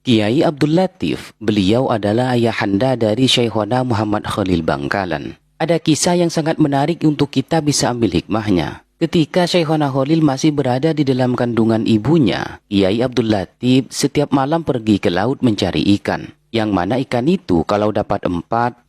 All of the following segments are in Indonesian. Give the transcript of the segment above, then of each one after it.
Kiai Abdul Latif, beliau adalah ayahanda dari Syekhona Muhammad Khalil Bangkalan. Ada kisah yang sangat menarik untuk kita bisa ambil hikmahnya. Ketika Syekhona Khalil masih berada di dalam kandungan ibunya, Kiai Abdul Latif setiap malam pergi ke laut mencari ikan. Yang mana ikan itu kalau dapat 4,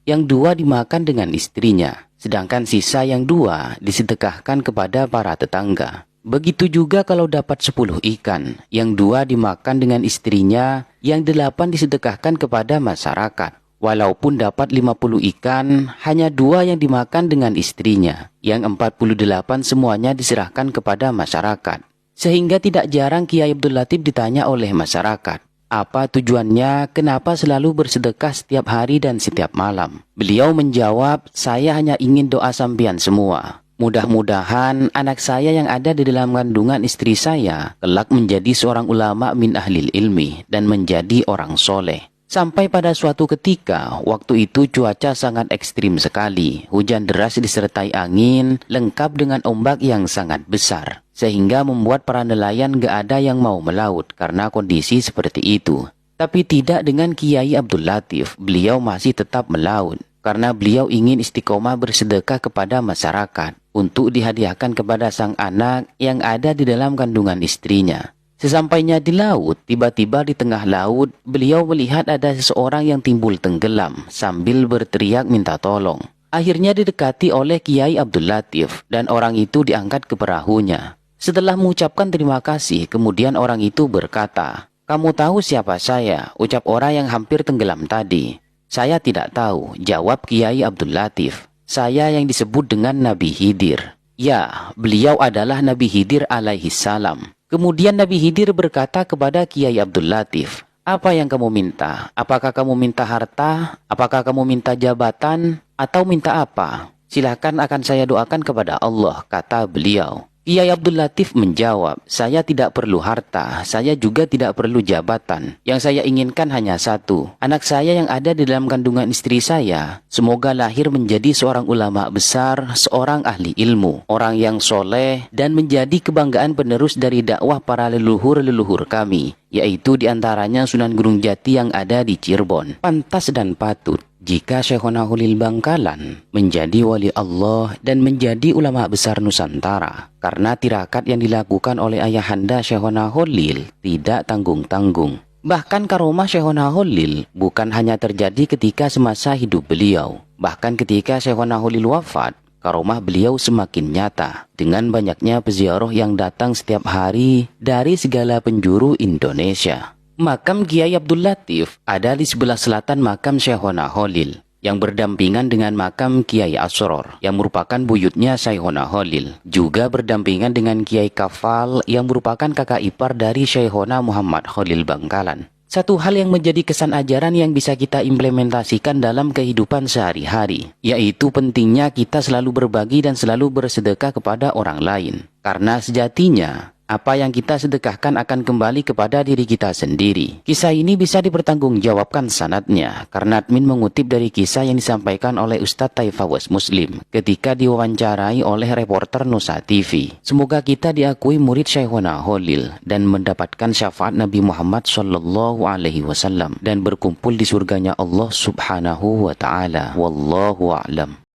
yang 2 dimakan dengan istrinya. Sedangkan sisa yang 2 disedekahkan kepada para tetangga. Begitu juga kalau dapat 10 ikan, yang 2 dimakan dengan istrinya, yang 8 disedekahkan kepada masyarakat. Walaupun dapat 50 ikan, hanya 2 yang dimakan dengan istrinya, yang 48 semuanya diserahkan kepada masyarakat. Sehingga tidak jarang Kiai Abdul Latif ditanya oleh masyarakat, apa tujuannya, kenapa selalu bersedekah setiap hari dan setiap malam? Beliau menjawab, saya hanya ingin doa sampean semua. Mudah-mudahan anak saya yang ada di dalam kandungan istri saya kelak menjadi seorang ulama min ahlil ilmi dan menjadi orang soleh. Sampai pada suatu ketika, waktu itu cuaca sangat ekstrim sekali. Hujan deras disertai angin, lengkap dengan ombak yang sangat besar. Sehingga membuat para nelayan gak ada yang mau melaut karena kondisi seperti itu. Tapi tidak dengan Kiai Abdul Latif, beliau masih tetap melaut. Karena beliau ingin istiqomah bersedekah kepada masyarakat untuk dihadiahkan kepada sang anak yang ada di dalam kandungan istrinya. Sesampainya di laut, tiba-tiba di tengah laut, beliau melihat ada seseorang yang timbul tenggelam sambil berteriak minta tolong. Akhirnya didekati oleh Kiai Abdul Latif dan orang itu diangkat ke perahunya. Setelah mengucapkan terima kasih, kemudian orang itu berkata, "Kamu tahu siapa saya?" ucap orang yang hampir tenggelam tadi. "Saya tidak tahu," jawab Kiai Abdul Latif. "Saya yang disebut dengan Nabi Khidir." Ya, beliau adalah Nabi Khidir alaihi salam. Kemudian Nabi Khidir berkata kepada Kiai Abdul Latif, "Apa yang kamu minta? Apakah kamu minta harta? Apakah kamu minta jabatan? Atau minta apa? Silakan akan saya doakan kepada Allah," kata beliau. Kiai Abdul Latif menjawab, "Saya tidak perlu harta, saya juga tidak perlu jabatan. Yang saya inginkan hanya satu, anak saya yang ada di dalam kandungan istri saya, semoga lahir menjadi seorang ulama besar, seorang ahli ilmu, orang yang soleh, dan menjadi kebanggaan penerus dari dakwah para leluhur-leluhur kami, yaitu diantaranya Sunan Gunung Jati yang ada di Cirebon." Pantas dan patut jika Syekhona Khalil Bangkalan menjadi wali Allah dan menjadi ulama besar Nusantara, karena tirakat yang dilakukan oleh ayahanda Syekhona Khalil tidak tanggung-tanggung. Bahkan karomah Syekhona Khalil bukan hanya terjadi ketika semasa hidup beliau, bahkan ketika Syekhona Khalil wafat, karomah beliau semakin nyata dengan banyaknya peziarah yang datang setiap hari dari segala penjuru Indonesia. Makam Kiai Abdul Latif ada di sebelah selatan makam Syekhona Khalil, yang berdampingan dengan makam Kiai Asror, yang merupakan buyutnya Syekhona Khalil. Juga berdampingan dengan Kiai Kafal, yang merupakan kakak ipar dari Syekhona Muhammad Khalil Bangkalan. Satu hal yang menjadi kesan ajaran yang bisa kita implementasikan dalam kehidupan sehari-hari, yaitu pentingnya kita selalu berbagi dan selalu bersedekah kepada orang lain. Karena sejatinya, apa yang kita sedekahkan akan kembali kepada diri kita sendiri. Kisah ini bisa dipertanggungjawabkan sanadnya karena admin mengutip dari kisah yang disampaikan oleh Ustadz Taifawas Muslim ketika diwawancarai oleh reporter Nusa TV. Semoga kita diakui murid Syekhona Khalil dan mendapatkan syafaat Nabi Muhammad SAW dan berkumpul di surganya Allah Subhanahu wa Ta'ala. Wallahu a'lam.